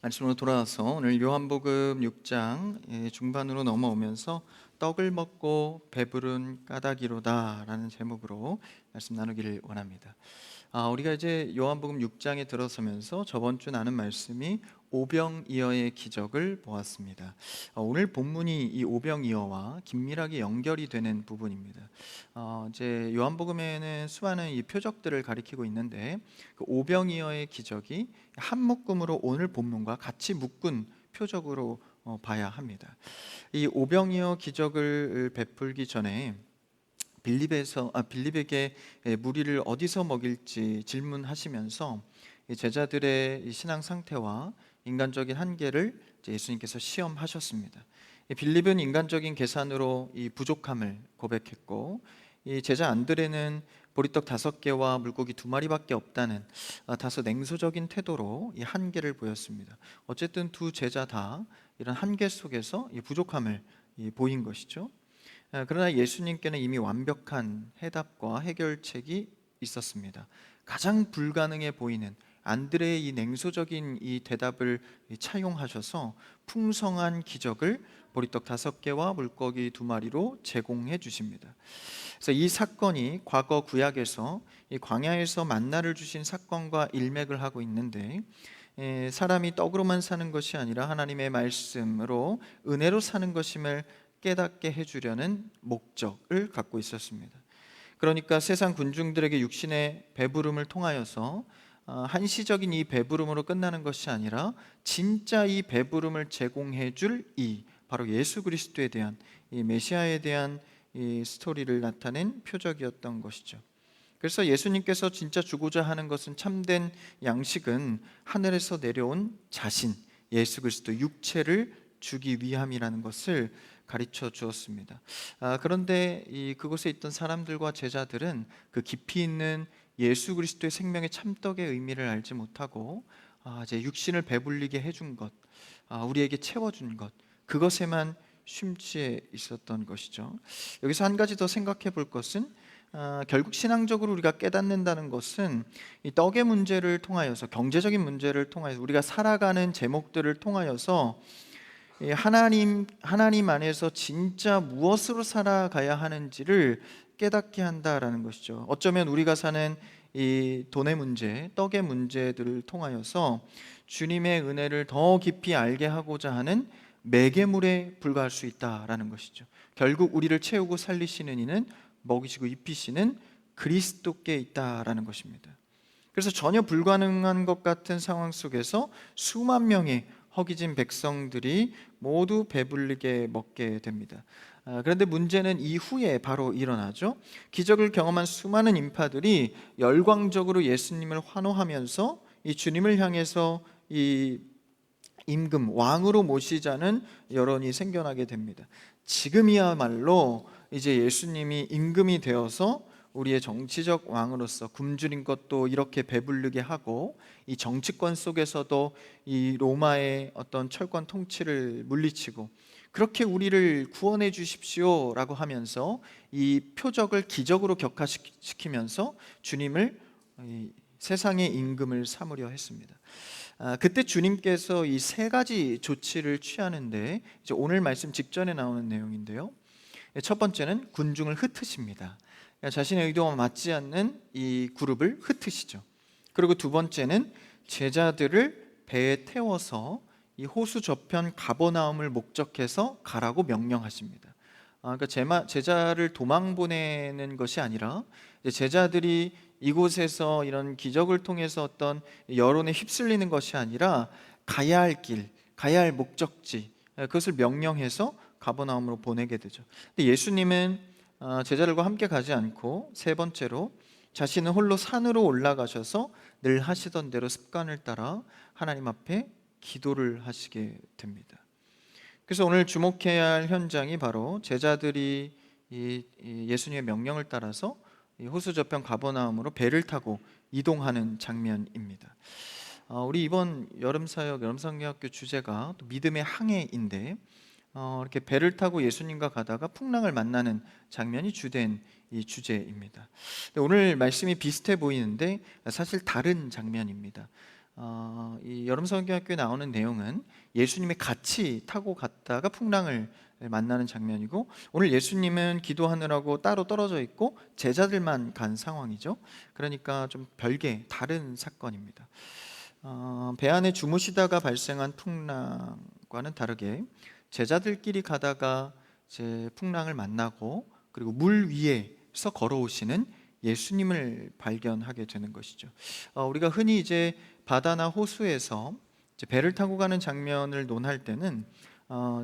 말씀으로 돌아와서 오늘 요한복음 6장 중반으로 넘어오면서 떡을 먹고 배부른 까닭이로다라는 제목으로 말씀 나누기를 원합니다. 우리가 이제 요한복음 6장에 들어서면서 저번 주 나눈 말씀이 오병이어의 기적을 보았습니다. 오늘 본문이 이 오병이어와 긴밀하게 연결이 되는 부분입니다. 이제 요한복음에는 수많은 이 표적들을 가리키고 있는데 그 오병이어의 기적이 한 묶음으로 오늘 본문과 같이 묶은 표적으로 봐야 합니다. 이 오병이어 기적을 베풀기 전에 빌립에게 무리를 어디서 먹일지 질문하시면서 제자들의 이 신앙 상태와 인간적인 한계를 예수님께서 시험하셨습니다. 빌립은 인간적인 계산으로 이 부족함을 고백했고, 이 제자 안드레는 보리떡 5개와 물고기 2마리밖에 없다는 다소 냉소적인 태도로 이 한계를 보였습니다. 어쨌든 두 제자 다 이런 한계 속에서 이 부족함을 보인 것이죠. 그러나 예수님께는 이미 완벽한 해답과 해결책이 있었습니다. 가장 불가능해 보이는 안드레의 이 냉소적인 이 대답을 차용하셔서 풍성한 기적을 보리떡 5개와 물고기 2마리로 제공해 주십니다. 그래서 이 사건이 과거 구약에서 이 광야에서 만나를 주신 사건과 일맥을 하고 있는데, 사람이 떡으로만 사는 것이 아니라 하나님의 말씀으로 은혜로 사는 것임을 깨닫게 해주려는 목적을 갖고 있었습니다. 그러니까 세상 군중들에게 육신의 배부름을 통하여서 한시적인 이 배부름으로 끝나는 것이 아니라 진짜 이 배부름을 제공해 줄 이 바로 예수 그리스도에 대한 이 메시아에 대한 이 스토리를 나타낸 표적이었던 것이죠. 그래서 예수님께서 진짜 주고자 하는 것은 참된 양식은 하늘에서 내려온 자신 예수 그리스도 육체를 주기 위함이라는 것을 가르쳐 주었습니다. 그런데 그곳에 있던 사람들과 제자들은 그 깊이 있는 예수 그리스도의 생명의 참떡의 의미를 알지 못하고 이제 육신을 배불리게 해준 것, 우리에게 채워준 것, 그것에만 심취해 있었던 것이죠. 여기서 한 가지 더 생각해 볼 것은 결국 신앙적으로 우리가 깨닫는다는 것은 이 떡의 문제를 통하여서, 경제적인 문제를 통하여서, 우리가 살아가는 제목들을 통하여서 하나님 안에서 진짜 무엇으로 살아가야 하는지를 깨닫게 한다라는 것이죠. 어쩌면 우리가 사는 이 돈의 문제, 떡의 문제들을 통하여서 주님의 은혜를 더 깊이 알게 하고자 하는 매개물에 불과할 수 있다라는 것이죠. 결국 우리를 채우고 살리시는 이는 먹이시고 입히시는 그리스도께 있다라는 것입니다. 그래서 전혀 불가능한 것 같은 상황 속에서 수만 명의 허기진 백성들이 모두 배불리게 먹게 됩니다. 그런데 문제는 이후에 바로 일어나죠. 기적을 경험한 수많은 인파들이 열광적으로 예수님을 환호하면서 이 주님을 향해서 이 임금 왕으로 모시자는 여론이 생겨나게 됩니다. 지금이야말로 이제 예수님이 임금이 되어서 우리의 정치적 왕으로서 굶주린 것도 이렇게 배부르게 하고, 이 정치권 속에서도 이 로마의 어떤 철권 통치를 물리치고 그렇게 우리를 구원해 주십시오라고 하면서 이 표적을 기적으로 격화시키면서 주님을 세상의 임금을 삼으려 했습니다. 그때 주님께서 이 3가지 조치를 취하는데, 이제 오늘 말씀 직전에 나오는 내용인데요. 첫 번째는 군중을 흩으십니다. 자신의 의도와 맞지 않는 이 그룹을 흩으시죠. 그리고 두 번째는 제자들을 배에 태워서 이 호수 저편 가버나움을 목적해서 가라고 명령하십니다. 그러니까 제자를 도망 보내는 것이 아니라 제자들이 이곳에서 이런 기적을 통해서 어떤 여론에 휩쓸리는 것이 아니라 가야 할 길, 가야 할 목적지, 그것을 명령해서 가버나움으로 보내게 되죠. 근데 예수님은 제자들과 함께 가지 않고 세 번째로 자신은 홀로 산으로 올라가셔서 늘 하시던 대로 습관을 따라 하나님 앞에 기도를 하시게 됩니다. 그래서 오늘 주목해야 할 현장이 바로 제자들이 이 예수님의 명령을 따라서 이 호수 저편 가버나움으로 배를 타고 이동하는 장면입니다. 우리 이번 여름사역 여름성경학교 주제가 또 믿음의 항해인데, 이렇게 배를 타고 예수님과 가다가 풍랑을 만나는 장면이 주된 이 주제입니다. 오늘 말씀이 비슷해 보이는데 사실 다른 장면입니다. 이 여름성경학교에 나오는 내용은 예수님이 같이 타고 갔다가 풍랑을 만나는 장면이고, 오늘 예수님은 기도하느라고 따로 떨어져 있고 제자들만 간 상황이죠. 그러니까 좀 별개 다른 사건입니다. 배 안에 주무시다가 발생한 풍랑과는 다르게 제자들끼리 가다가 이제 풍랑을 만나고 그리고 물 위에서 걸어오시는 예수님을 발견하게 되는 것이죠. 우리가 흔히 이제 바다나 호수에서 이제 배를 타고 가는 장면을 논할 때는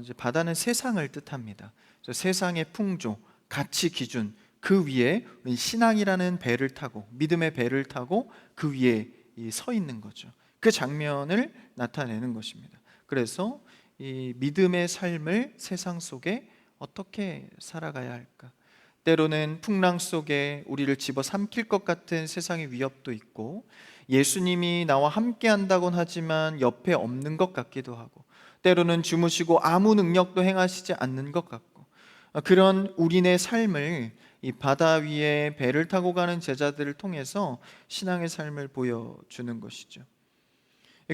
이제 바다는 세상을 뜻합니다. 그래서 세상의 풍조, 가치 기준, 그 위에 신앙이라는 배를 타고, 믿음의 배를 타고 그 위에 서 있는 거죠. 그 장면을 나타내는 것입니다. 그래서 이 믿음의 삶을 세상 속에 어떻게 살아가야 할까? 때로는 풍랑 속에 우리를 집어삼킬 것 같은 세상의 위협도 있고, 예수님이 나와 함께 한다곤 하지만 옆에 없는 것 같기도 하고, 때로는 주무시고 아무 능력도 행하시지 않는 것 같고, 그런 우리네 삶을 이 바다 위에 배를 타고 가는 제자들을 통해서 신앙의 삶을 보여주는 것이죠.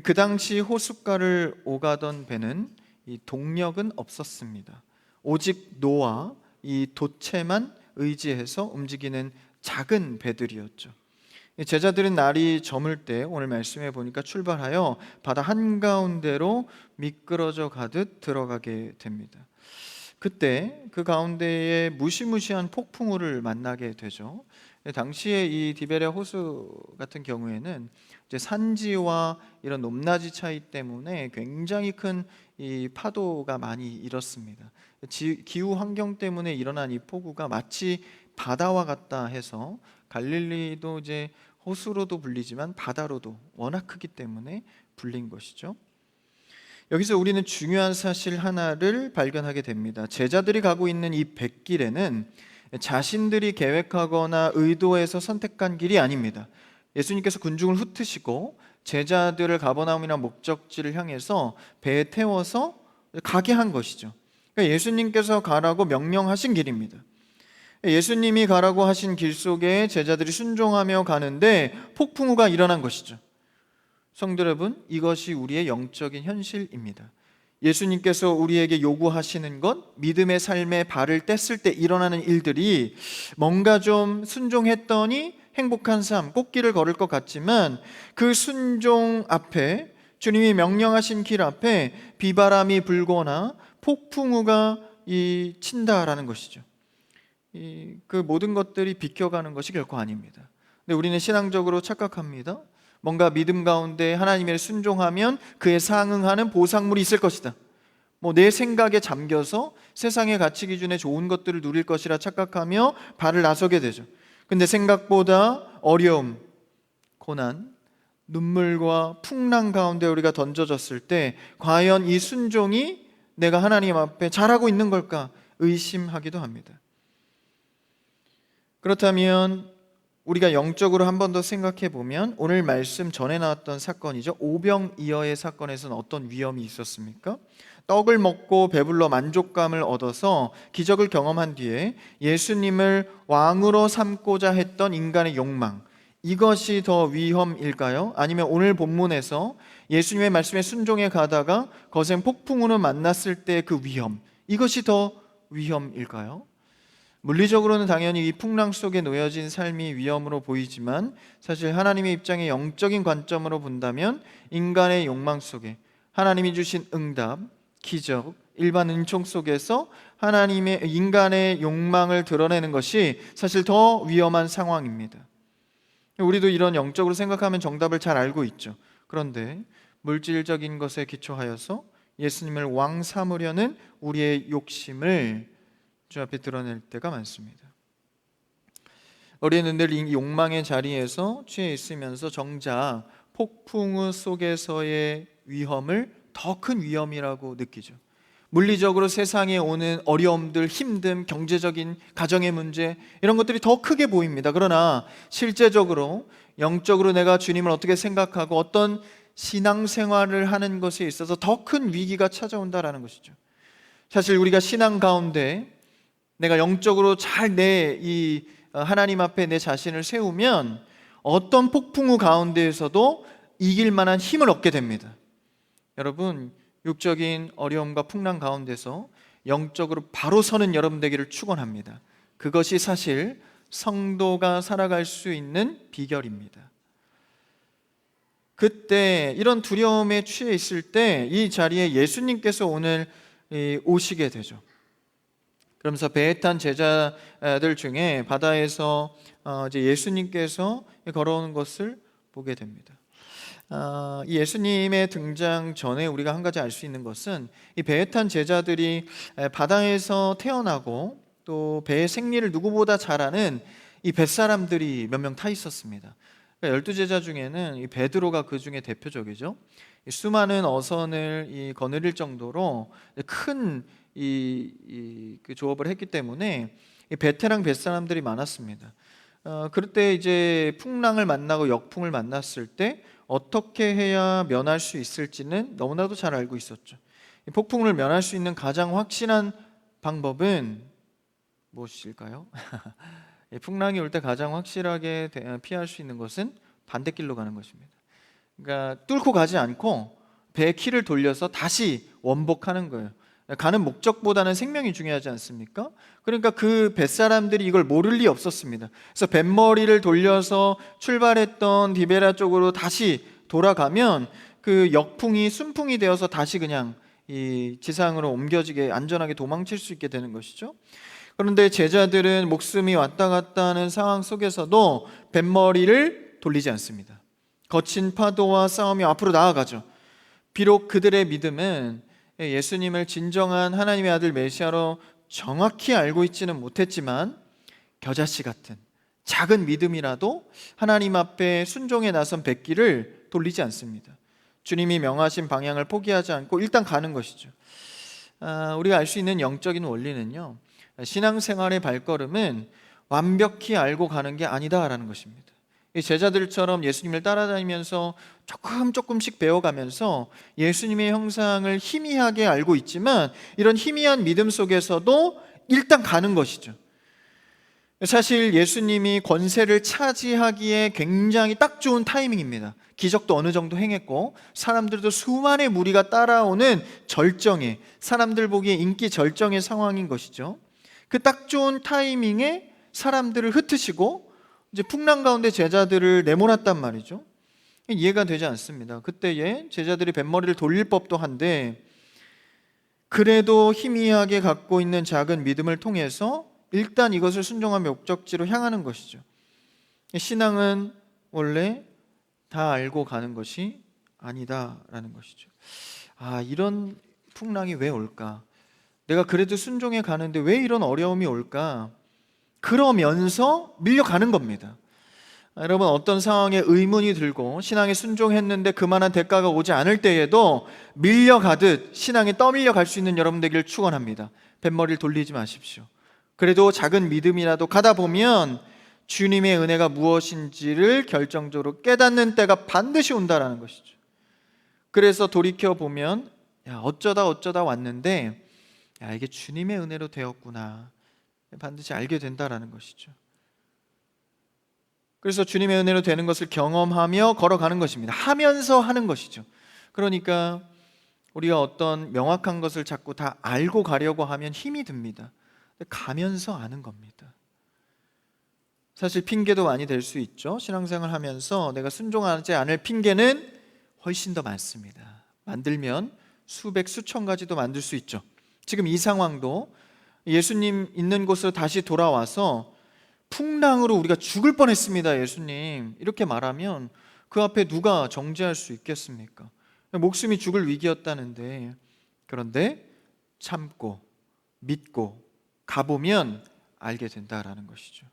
그 당시 호숫가를 오가던 배는 이 동력은 없었습니다. 오직 노와 이 돛체만 의지해서 움직이는 작은 배들이었죠. 제자들은 날이 저물 때 오늘 말씀해 보니까 출발하여 바다 한가운데로 미끄러져 가듯 들어가게 됩니다. 그때 그 가운데에 무시무시한 폭풍우를 만나게 되죠. 당시에 이 디베레 호수 같은 경우에는 이제 산지와 이런 높낮이 차이 때문에 굉장히 큰 이 파도가 많이 일었습니다. 기후 환경 때문에 일어난 이 폭우가 마치 바다와 같다 해서 갈릴리도 이제 호수로도 불리지만 바다로도 워낙 크기 때문에 불린 것이죠. 여기서 우리는 중요한 사실 하나를 발견하게 됩니다. 제자들이 가고 있는 이 뱃길에는 자신들이 계획하거나 의도해서 선택한 길이 아닙니다. 예수님께서 군중을 흩으시고 제자들을 가버나움이나 목적지를 향해서 배에 태워서 가게 한 것이죠. 그러니까 예수님께서 가라고 명령하신 길입니다. 예수님이 가라고 하신 길 속에 제자들이 순종하며 가는데 폭풍우가 일어난 것이죠. 성도 여러분, 이것이 우리의 영적인 현실입니다. 예수님께서 우리에게 요구하시는 것, 믿음의 삶에 발을 뗐을 때 일어나는 일들이 뭔가 좀 순종했더니 행복한 삶, 꽃길을 걸을 것 같지만 그 순종 앞에, 주님이 명령하신 길 앞에 비바람이 불거나 폭풍우가 친다라는 것이죠. 그 모든 것들이 비켜가는 것이 결코 아닙니다. 근데 우리는 신앙적으로 착각합니다. 뭔가 믿음 가운데 하나님의 순종하면 그에 상응하는 보상물이 있을 것이다. 내 생각에 잠겨서 세상의 가치 기준에 좋은 것들을 누릴 것이라 착각하며 발을 나서게 되죠. 근데 생각보다 어려움, 고난, 눈물과 풍랑 가운데 우리가 던져졌을 때 과연 이 순종이 내가 하나님 앞에 잘하고 있는 걸까 의심하기도 합니다. 그렇다면 우리가 영적으로 한 번 더 생각해 보면 오늘 말씀 전에 나왔던 사건이죠. 오병이어의 사건에서는 어떤 위험이 있었습니까? 떡을 먹고 배불러 만족감을 얻어서 기적을 경험한 뒤에 예수님을 왕으로 삼고자 했던 인간의 욕망, 이것이 더 위험일까요? 아니면 오늘 본문에서 예수님의 말씀에 순종해 가다가 거센 폭풍우를 만났을 때 그 위험, 이것이 더 위험일까요? 물리적으로는 당연히 이 풍랑 속에 놓여진 삶이 위험으로 보이지만 사실 하나님의 입장의 영적인 관점으로 본다면 인간의 욕망 속에 하나님이 주신 응답, 기적, 일반 은총 속에서 하나님의 인간의 욕망을 드러내는 것이 사실 더 위험한 상황입니다. 우리도 이런 영적으로 생각하면 정답을 잘 알고 있죠. 그런데 물질적인 것에 기초하여서 예수님을 왕 삼으려는 우리의 욕심을 주 앞에 드러낼 때가 많습니다. 우리는 늘 이 욕망의 자리에서 취해 있으면서 정작 폭풍우 속에서의 위험을 더 큰 위험이라고 느끼죠. 물리적으로 세상에 오는 어려움들, 힘듦, 경제적인 가정의 문제, 이런 것들이 더 크게 보입니다. 그러나 실제적으로 영적으로 내가 주님을 어떻게 생각하고 어떤 신앙생활을 하는 것에 있어서 더 큰 위기가 찾아온다라는 것이죠. 사실 우리가 신앙 가운데 내가 영적으로 잘 하나님 앞에 내 자신을 세우면 어떤 폭풍우 가운데에서도 이길 만한 힘을 얻게 됩니다. 여러분, 육적인 어려움과 풍랑 가운데서 영적으로 바로 서는 여러분 되기를 축원합니다. 그것이 사실 성도가 살아갈 수 있는 비결입니다. 그때 이런 두려움에 취해 있을 때 이 자리에 예수님께서 오늘 오시게 되죠. 그러면서 배에 탄 제자들 중에 바다에서 이제 예수님께서 걸어오는 것을 보게 됩니다. 이 예수님의 등장 전에 우리가 한 가지 알 수 있는 것은 이 배에 탄 제자들이 바다에서 태어나고 또 배의 생리를 누구보다 잘 아는 이 뱃사람들이 몇 명 타 있었습니다. 그러니까 12제자 중에는 이 베드로가 그 중에 대표적이죠. 수많은 어선을 거느릴 정도로 큰 그 조업을 했기 때문에 이 베테랑 뱃사람들이 많았습니다. 그럴 때 이제 풍랑을 만나고 역풍을 만났을 때 어떻게 해야 면할 수 있을지는 너무나도 잘 알고 있었죠. 폭풍을 면할 수 있는 가장 확실한 방법은 무엇일까요? 풍랑이 올 때 가장 확실하게 피할 수 있는 것은 반대길로 가는 것입니다. 그러니까 뚫고 가지 않고 배의 키를 돌려서 다시 원복하는 거예요. 가는 목적보다는 생명이 중요하지 않습니까? 그러니까 그 뱃사람들이 이걸 모를 리 없었습니다. 그래서 뱃머리를 돌려서 출발했던 디베라 쪽으로 다시 돌아가면 그 역풍이 순풍이 되어서 다시 그냥 이 지상으로 옮겨지게 안전하게 도망칠 수 있게 되는 것이죠. 그런데 제자들은 목숨이 왔다 갔다 하는 상황 속에서도 뱃머리를 돌리지 않습니다. 거친 파도와 싸움이 앞으로 나아가죠. 비록 그들의 믿음은 예수님을 진정한 하나님의 아들 메시아로 정확히 알고 있지는 못했지만 겨자씨 같은 작은 믿음이라도 하나님 앞에 순종에 나선 백기를 돌리지 않습니다. 주님이 명하신 방향을 포기하지 않고 일단 가는 것이죠. 우리가 알 수 있는 영적인 원리는요, 신앙생활의 발걸음은 완벽히 알고 가는 게 아니다라는 것입니다. 이 제자들처럼 예수님을 따라다니면서 조금씩 배워가면서 예수님의 형상을 희미하게 알고 있지만 이런 희미한 믿음 속에서도 일단 가는 것이죠. 사실 예수님이 권세를 차지하기에 굉장히 딱 좋은 타이밍입니다. 기적도 어느 정도 행했고 사람들도 수만의 무리가 따라오는 절정의, 사람들 보기에 인기 절정의 상황인 것이죠. 그 딱 좋은 타이밍에 사람들을 흩으시고 이제 풍랑 가운데 제자들을 내몰았단 말이죠. 이해가 되지 않습니다. 그때에 제자들이 뱃머리를 돌릴 법도 한데 그래도 희미하게 갖고 있는 작은 믿음을 통해서 일단 이것을 순종한 목적지로 향하는 것이죠. 신앙은 원래 다 알고 가는 것이 아니다라는 것이죠. 이런 풍랑이 왜 올까? 내가 그래도 순종해 가는데 왜 이런 어려움이 올까? 그러면서 밀려가는 겁니다. 여러분, 어떤 상황에 의문이 들고 신앙에 순종했는데 그만한 대가가 오지 않을 때에도 밀려가듯 신앙에 떠밀려 갈 수 있는 여러분 되기를 축원합니다. 뱃머리를 돌리지 마십시오. 그래도 작은 믿음이라도 가다 보면 주님의 은혜가 무엇인지를 결정적으로 깨닫는 때가 반드시 온다라는 것이죠. 그래서 돌이켜 보면 어쩌다 왔는데 이게 주님의 은혜로 되었구나, 반드시 알게 된다라는 것이죠. 그래서 주님의 은혜로 되는 것을 경험하며 걸어가는 것입니다. 하면서 하는 것이죠. 그러니까 우리가 어떤 명확한 것을 자꾸 다 알고 가려고 하면 힘이 듭니다. 가면서 아는 겁니다. 사실 핑계도 많이 될 수 있죠. 신앙생활 하면서 내가 순종하지 않을 핑계는 훨씬 더 많습니다. 만들면 수백 수천 가지도 만들 수 있죠. 지금 이 상황도 예수님 있는 곳으로 다시 돌아와서 풍랑으로 우리가 죽을 뻔했습니다, 예수님, 이렇게 말하면 그 앞에 누가 정죄할 수 있겠습니까? 목숨이 죽을 위기였다는데, 그런데 참고 믿고 가보면 알게 된다라는 것이죠.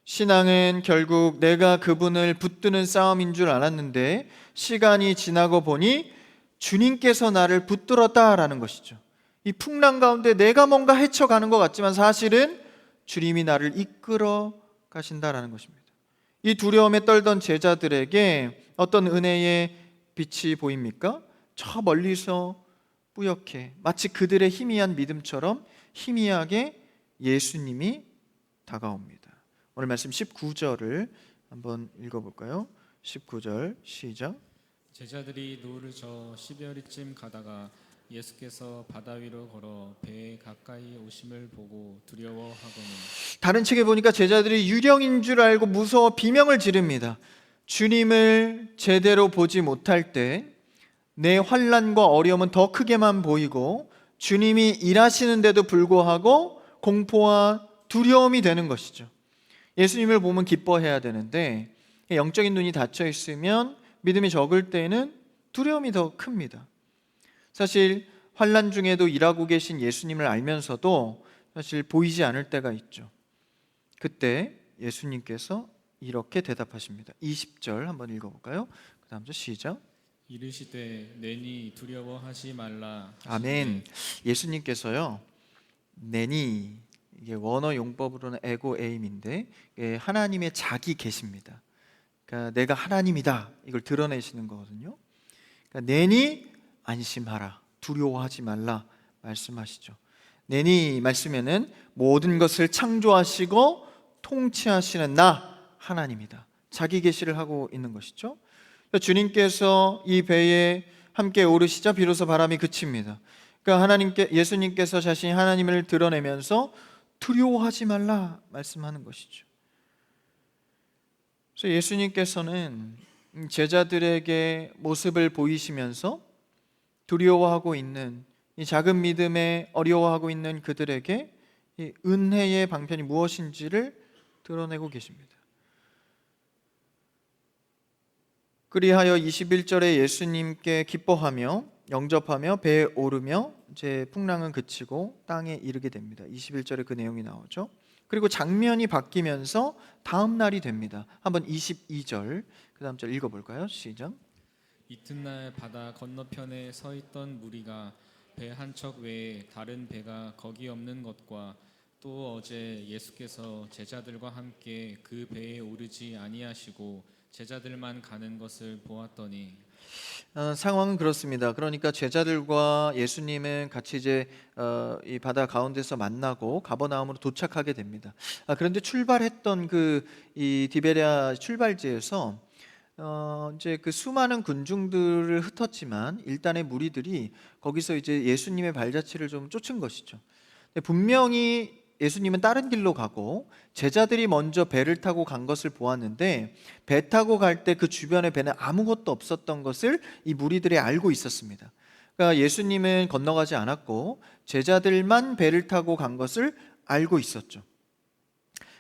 신앙은 결국 내가 그분을 붙드는 싸움인 줄 알았는데 시간이 지나고 보니 주님께서 나를 붙들었다라는 것이죠. 이 풍랑 가운데 내가 뭔가 헤쳐가는 것 같지만 사실은 주님이 나를 이끌어 가신다라는 것입니다. 이 두려움에 떨던 제자들에게 어떤 은혜의 빛이 보입니까? 저 멀리서 뿌옇게 마치 그들의 희미한 믿음처럼 희미하게 예수님이 다가옵니다. 오늘 말씀 19절을 한번 읽어볼까요? 19절 시작. 제자들이 노를 저 12여리쯤 가다가 예수께서 바다 위로 걸어 배에 가까이 오심을 보고 두려워하고는 다른 책에 보니까 제자들이 유령인 줄 알고 무서워 비명을 지릅니다. 주님을 제대로 보지 못할 때 내 환난과 어려움은 더 크게만 보이고 주님이 일하시는데도 불구하고 공포와 두려움이 되는 것이죠. 예수님을 보면 기뻐해야 되는데 영적인 눈이 닫혀 있으면 믿음이 적을 때는 두려움이 더 큽니다. 사실 환난 중에도 일하고 계신 예수님을 알면서도 사실 보이지 않을 때가 있죠. 그때 예수님께서 이렇게 대답하십니다. 20절 한번 읽어볼까요? 그 다음 절 시작. 이르시되 내니 두려워하지 말라 하시되 아멘. 예수님께서요, 내니, 이게 원어 용법으로는 에고 에임인데 하나님의 자기 계십니다. 그러니까 내가 하나님이다 이걸 드러내시는 거거든요. 그러니까 내니 안심하라, 두려워하지 말라 말씀하시죠. 내니 말씀에는 모든 것을 창조하시고 통치하시는 나 하나님이다, 자기 계시를 하고 있는 것이죠. 주님께서 이 배에 함께 오르시자 비로소 바람이 그칩니다. 그러니까 예수님께서 자신이 하나님을 드러내면서 두려워하지 말라 말씀하는 것이죠. 그래서 예수님께서는 제자들에게 모습을 보이시면서 두려워하고 있는 이 작은 믿음에 어려워하고 있는 그들에게 이 은혜의 방편이 무엇인지를 드러내고 계십니다. 그리하여 21절에 예수님께 기뻐하며 영접하며 배에 오르며 이제 풍랑은 그치고 땅에 이르게 됩니다. 21절에 그 내용이 나오죠. 그리고 장면이 바뀌면서 다음 날이 됩니다. 한번 22절 그 다음 절 읽어볼까요? 시작. 이튿날 바다 건너편에 서 있던 무리가 배 한 척 외에 다른 배가 거기 없는 것과 또 어제 예수께서 제자들과 함께 그 배에 오르지 아니하시고 제자들만 가는 것을 보았더니 상황은 그렇습니다. 그러니까 제자들과 예수님은 같이 이제 이 바다 가운데서 만나고 가버나움으로 도착하게 됩니다. 그런데 출발했던 그 이 디베랴 출발지에서 이제 그 수많은 군중들을 흩었지만 일단의 무리들이 거기서 이제 예수님의 발자취를 좀 쫓은 것이죠. 근데 분명히 예수님은 다른 길로 가고 제자들이 먼저 배를 타고 간 것을 보았는데 배 타고 갈 때 그 주변에 배는 아무것도 없었던 것을 이 무리들이 알고 있었습니다. 그러니까 예수님은 건너가지 않았고 제자들만 배를 타고 간 것을 알고 있었죠.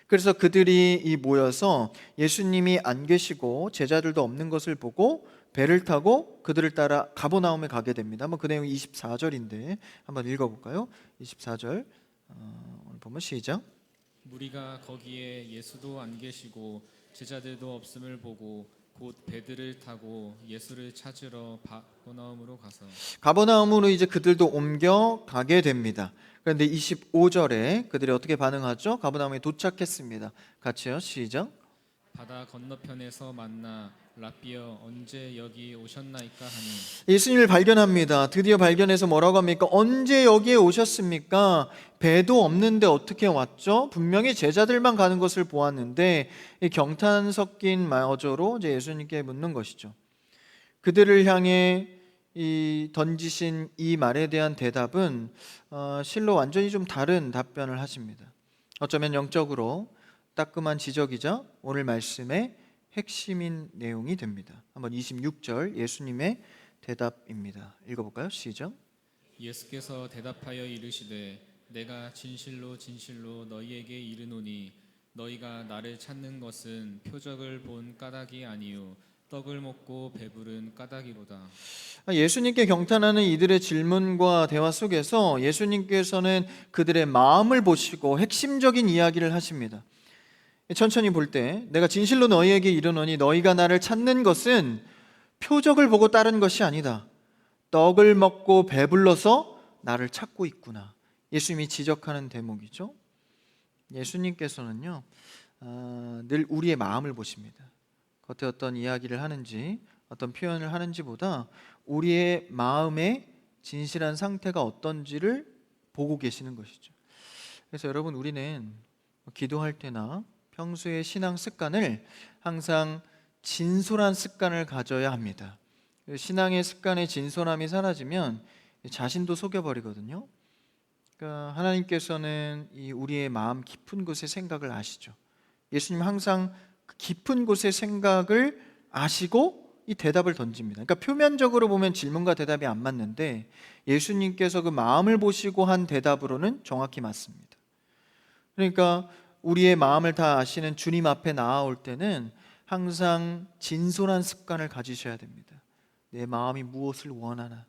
그래서 그들이 모여서 예수님이 안 계시고 제자들도 없는 것을 보고 배를 타고 그들을 따라 가버나움에 가게 됩니다. 한번 그 내용이 24절인데 한번 읽어볼까요? 24절 오늘 보면 시작. 무리가 거기에 예수도 안 계시고 제자들도 없음을 보고 곧 배들을 타고 예수를 찾으러 가버나움으로 가서 가버나움으로 이제 그들도 옮겨 가게 됩니다. 그런데 25절에 그들이 어떻게 반응하죠? 가버나움에 도착했습니다. 같이요. 시작. 바다 건너편에서 만나 라비어 언제 여기 오셨나이까 하니 예수님을 발견합니다. 드디어 발견해서 뭐라고 합니까? 언제 여기에 오셨습니까? 배도 없는데 어떻게 왔죠? 분명히 제자들만 가는 것을 보았는데 이 경탄 섞인 어조로 이제 예수님께 묻는 것이죠. 그들을 향해 던지신 이 말에 대한 대답은 실로 완전히 좀 다른 답변을 하십니다. 어쩌면 영적으로 따끔한 지적이자 오늘 말씀의 핵심인 내용이 됩니다. 한번 26절 예수님의 대답입니다. 읽어볼까요? 시작. 예수께서 대답하여 이르시되 내가 진실로 진실로 너희에게 이르노니 너희가 나를 찾는 것은 표적을 본 까닭이 아니요 떡을 먹고 배부른 까닭이로다. 예수님께 경탄하는 이들의 질문과 대화 속에서 예수님께서는 그들의 마음을 보시고 핵심적인 이야기를 하십니다. 천천히 볼 때 내가 진실로 너희에게 이르노니 너희가 나를 찾는 것은 표적을 보고 따른 것이 아니다. 떡을 먹고 배불러서 나를 찾고 있구나. 예수님이 지적하는 대목이죠. 예수님께서는요 늘 우리의 마음을 보십니다. 겉에 어떤 이야기를 하는지 어떤 표현을 하는지보다 우리의 마음의 진실한 상태가 어떤지를 보고 계시는 것이죠. 그래서 여러분 우리는 기도할 때나 평소의 신앙 습관을 항상 진솔한 습관을 가져야 합니다. 신앙의 습관의 진솔함이 사라지면 자신도 속여버리거든요. 그러니까 하나님께서는 이 우리의 마음 깊은 곳의 생각을 아시죠. 예수님 항상 그 깊은 곳의 생각을 아시고 이 대답을 던집니다. 그러니까 표면적으로 보면 질문과 대답이 안 맞는데 예수님께서 그 마음을 보시고 한 대답으로는 정확히 맞습니다. 그러니까 우리의 마음을 다 아시는 주님 앞에 나아올 때는 항상 진솔한 습관을 가지셔야 됩니다. 내 마음이 무엇을 원하나,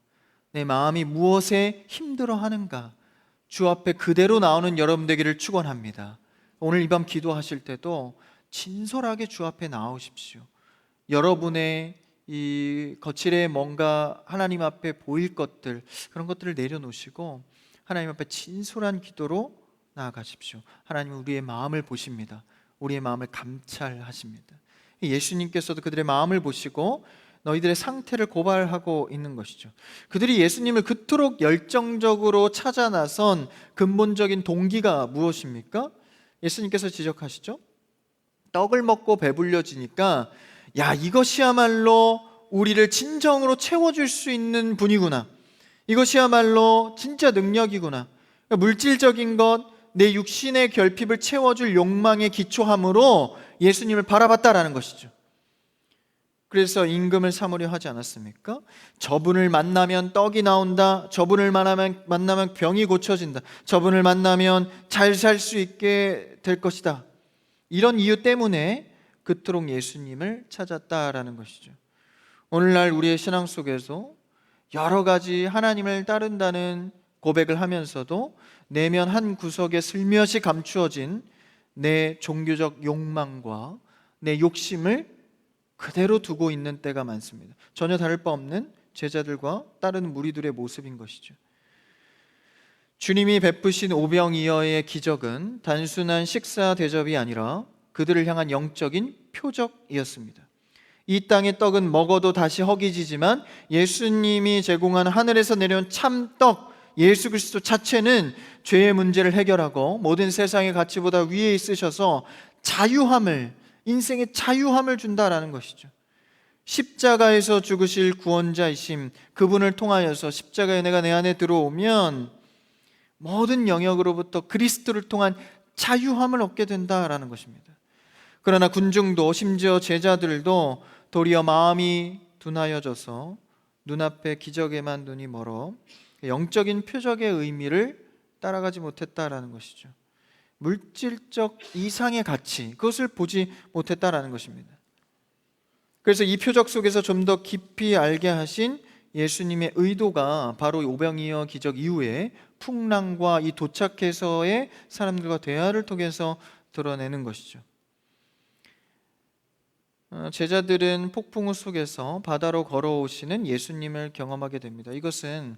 내 마음이 무엇에 힘들어하는가, 주 앞에 그대로 나오는 여러분 되기를 축원합니다. 오늘 이 밤 기도하실 때도 진솔하게 주 앞에 나오십시오. 여러분의 이 거칠에 뭔가 하나님 앞에 보일 것들, 그런 것들을 내려놓으시고 하나님 앞에 진솔한 기도로 나아가십시오. 하나님은 우리의 마음을 보십니다. 우리의 마음을 감찰하십니다. 예수님께서도 그들의 마음을 보시고 너희들의 상태를 고발하고 있는 것이죠. 그들이 예수님을 그토록 열정적으로 찾아 나선 근본적인 동기가 무엇입니까? 예수님께서 지적하시죠. 떡을 먹고 배불려지니까 야, 이것이야말로 우리를 진정으로 채워줄 수 있는 분이구나. 이것이야말로 진짜 능력이구나. 물질적인 것, 내 육신의 결핍을 채워줄 욕망에 기초함으로 예수님을 바라봤다라는 것이죠. 그래서 임금을 삼으려 하지 않았습니까? 저분을 만나면 떡이 나온다. 저분을 만나면 병이 고쳐진다. 저분을 만나면 잘 살 수 있게 될 것이다. 이런 이유 때문에 그토록 예수님을 찾았다라는 것이죠. 오늘날 우리의 신앙 속에서 여러 가지 하나님을 따른다는 고백을 하면서도 내면 한 구석에 슬며시 감추어진 내 종교적 욕망과 내 욕심을 그대로 두고 있는 때가 많습니다. 전혀 다를 바 없는 제자들과 따르는 무리들의 모습인 것이죠. 주님이 베푸신 오병이어의 기적은 단순한 식사 대접이 아니라 그들을 향한 영적인 표적이었습니다. 이 땅의 떡은 먹어도 다시 허기지지만 예수님이 제공한 하늘에서 내려온 참떡 예수 그리스도 자체는 죄의 문제를 해결하고 모든 세상의 가치보다 위에 있으셔서 자유함을, 인생의 자유함을 준다라는 것이죠. 십자가에서 죽으실 구원자이심, 그분을 통하여서 십자가의 은혜가 내 안에 들어오면 모든 영역으로부터 그리스도를 통한 자유함을 얻게 된다라는 것입니다. 그러나 군중도 심지어 제자들도 도리어 마음이 둔하여져서 눈앞의 기적에만 눈이 멀어 영적인 표적의 의미를 따라가지 못했다라는 것이죠. 물질적 이상의 가치, 그것을 보지 못했다라는 것입니다. 그래서 이 표적 속에서 좀 더 깊이 알게 하신 예수님의 의도가 바로 오병이어 기적 이후에 풍랑과 이 도착해서의 사람들과 대화를 통해서 드러내는 것이죠. 제자들은 폭풍우 속에서 바다로 걸어오시는 예수님을 경험하게 됩니다. 이것은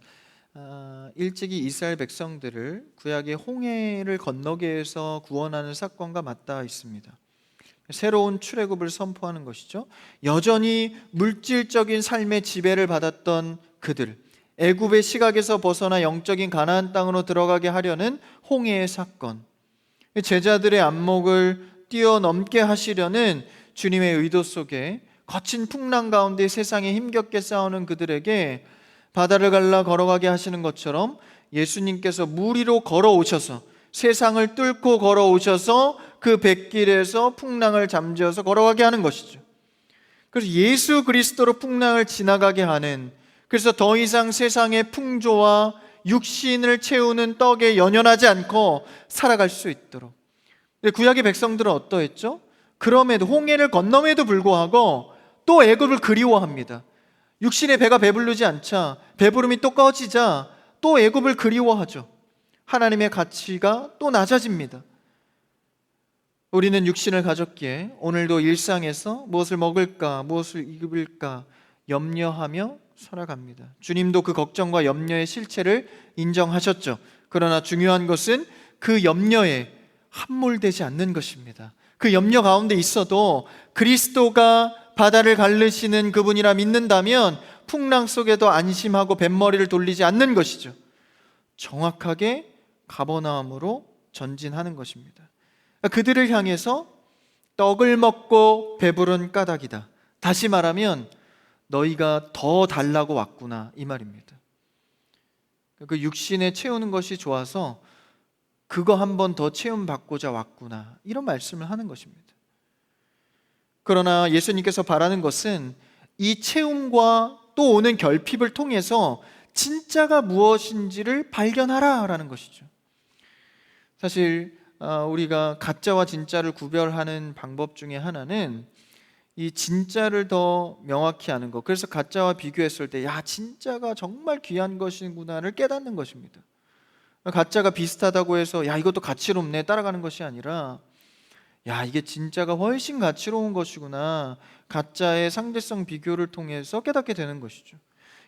일찍이 이스라엘 백성들을 구약의 홍해를 건너게 해서 구원하는 사건과 맞닿아 있습니다. 새로운 출애굽을 선포하는 것이죠. 여전히 물질적인 삶의 지배를 받았던 그들, 애굽의 시각에서 벗어나 영적인 가나안 땅으로 들어가게 하려는 홍해의 사건, 제자들의 안목을 뛰어넘게 하시려는 주님의 의도 속에 거친 풍랑 가운데 세상에 힘겹게 싸우는 그들에게 바다를 갈라 걸어가게 하시는 것처럼 예수님께서 물 위로 걸어오셔서 세상을 뚫고 걸어오셔서 그 뱃길에서 풍랑을 잠재워서 걸어가게 하는 것이죠. 그래서 예수 그리스도로 풍랑을 지나가게 하는, 그래서 더 이상 세상의 풍조와 육신을 채우는 떡에 연연하지 않고 살아갈 수 있도록. 구약의 백성들은 어떠했죠? 그럼에도 홍해를 건너에도 불구하고 또 애굽을 그리워합니다. 육신의 배가 배부르지 않자, 배부름이 또 꺼지자 또 애굽을 그리워하죠. 하나님의 가치가 또 낮아집니다. 우리는 육신을 가졌기에 오늘도 일상에서 무엇을 먹을까, 무엇을 입을까 염려하며 살아갑니다. 주님도 그 걱정과 염려의 실체를 인정하셨죠. 그러나 중요한 것은 그 염려에 함몰되지 않는 것입니다. 그 염려 가운데 있어도 그리스도가 바다를 가르시는 그분이라 믿는다면 풍랑 속에도 안심하고 뱃머리를 돌리지 않는 것이죠. 정확하게 가버나움으로 전진하는 것입니다. 그들을 향해서 떡을 먹고 배부른 까닭이다. 다시 말하면 너희가 더 달라고 왔구나, 이 말입니다. 그 육신에 채우는 것이 좋아서 그거 한 번 더 체험받고자 왔구나, 이런 말씀을 하는 것입니다. 그러나 예수님께서 바라는 것은 이 체험과 또 오는 결핍을 통해서 진짜가 무엇인지를 발견하라라는 것이죠. 사실 우리가 가짜와 진짜를 구별하는 방법 중에 하나는 이 진짜를 더 명확히 아는 것. 그래서 가짜와 비교했을 때 야, 진짜가 정말 귀한 것이구나를 깨닫는 것입니다. 가짜가 비슷하다고 해서 야, 이것도 가치롭네 따라가는 것이 아니라 야, 이게 진짜가 훨씬 가치로운 것이구나, 가짜의 상대성 비교를 통해서 깨닫게 되는 것이죠.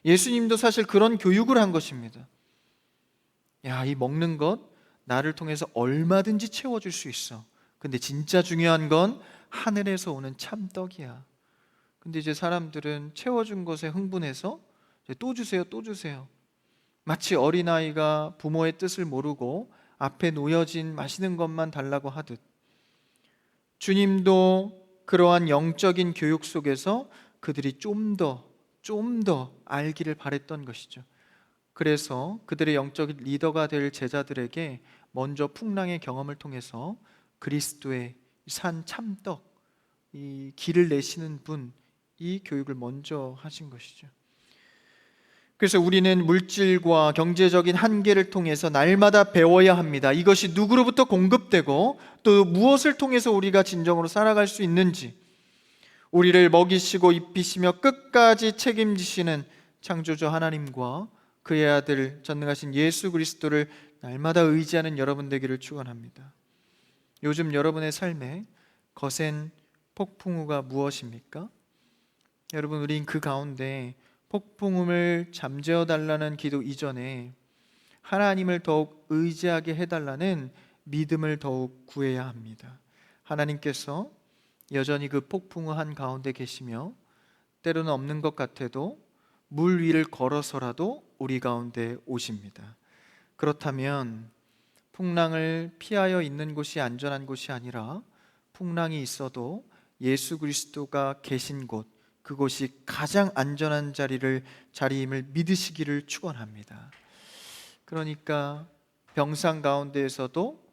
예수님도 사실 그런 교육을 한 것입니다. 야, 이 먹는 것 나를 통해서 얼마든지 채워줄 수 있어. 근데 진짜 중요한 건 하늘에서 오는 참떡이야. 근데 이제 사람들은 채워준 것에 흥분해서 또 주세요, 또 주세요. 마치 어린아이가 부모의 뜻을 모르고 앞에 놓여진 맛있는 것만 달라고 하듯, 주님도 그러한 영적인 교육 속에서 그들이 좀 더 알기를 바랬던 것이죠. 그래서 그들의 영적인 리더가 될 제자들에게 먼저 풍랑의 경험을 통해서 그리스도의 산 참떡, 이 길을 내시는 분, 이 교육을 먼저 하신 것이죠. 그래서 우리는 물질과 경제적인 한계를 통해서 날마다 배워야 합니다. 이것이 누구로부터 공급되고 또 무엇을 통해서 우리가 진정으로 살아갈 수 있는지, 우리를 먹이시고 입히시며 끝까지 책임지시는 창조주 하나님과 그의 아들 전능하신 예수 그리스도를 날마다 의지하는 여러분 되기를 축원합니다. 요즘 여러분의 삶에 거센 폭풍우가 무엇입니까? 여러분, 우린 그 가운데 폭풍음을 잠재워 달라는 기도 이전에 하나님을 더욱 의지하게 해달라는 믿음을 더욱 구해야 합니다. 하나님께서 여전히 그 폭풍우 한가운데 계시며 때로는 없는 것 같아도 물 위를 걸어서라도 우리 가운데 오십니다. 그렇다면 풍랑을 피하여 있는 곳이 안전한 곳이 아니라 풍랑이 있어도 예수 그리스도가 계신 곳, 그곳이 가장 안전한 자리임을 믿으시기를 축원합니다. 그러니까 병상 가운데에서도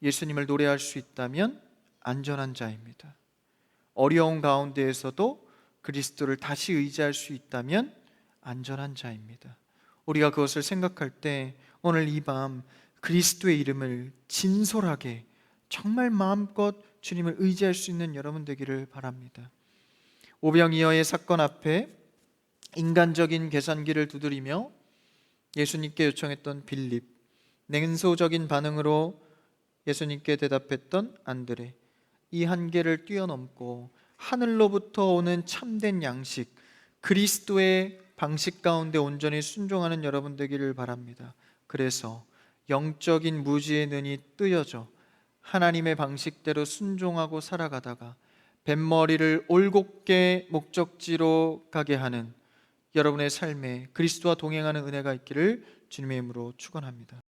예수님을 노래할 수 있다면 안전한 자입니다. 어려운 가운데에서도 그리스도를 다시 의지할 수 있다면 안전한 자입니다. 우리가 그것을 생각할 때 오늘 이 밤 그리스도의 이름을 진솔하게 정말 마음껏 주님을 의지할 수 있는 여러분 되기를 바랍니다. 오병이어의 사건 앞에 인간적인 계산기를 두드리며 예수님께 요청했던 빌립, 냉소적인 반응으로 예수님께 대답했던 안드레, 이 한계를 뛰어넘고 하늘로부터 오는 참된 양식, 그리스도의 방식 가운데 온전히 순종하는 여러분 되기를 바랍니다. 그래서 영적인 무지의 눈이 뜨여져 하나님의 방식대로 순종하고 살아가다가 뱃머리를 올곧게 목적지로 가게 하는 여러분의 삶에 그리스도와 동행하는 은혜가 있기를 주님의 이름으로 축원합니다.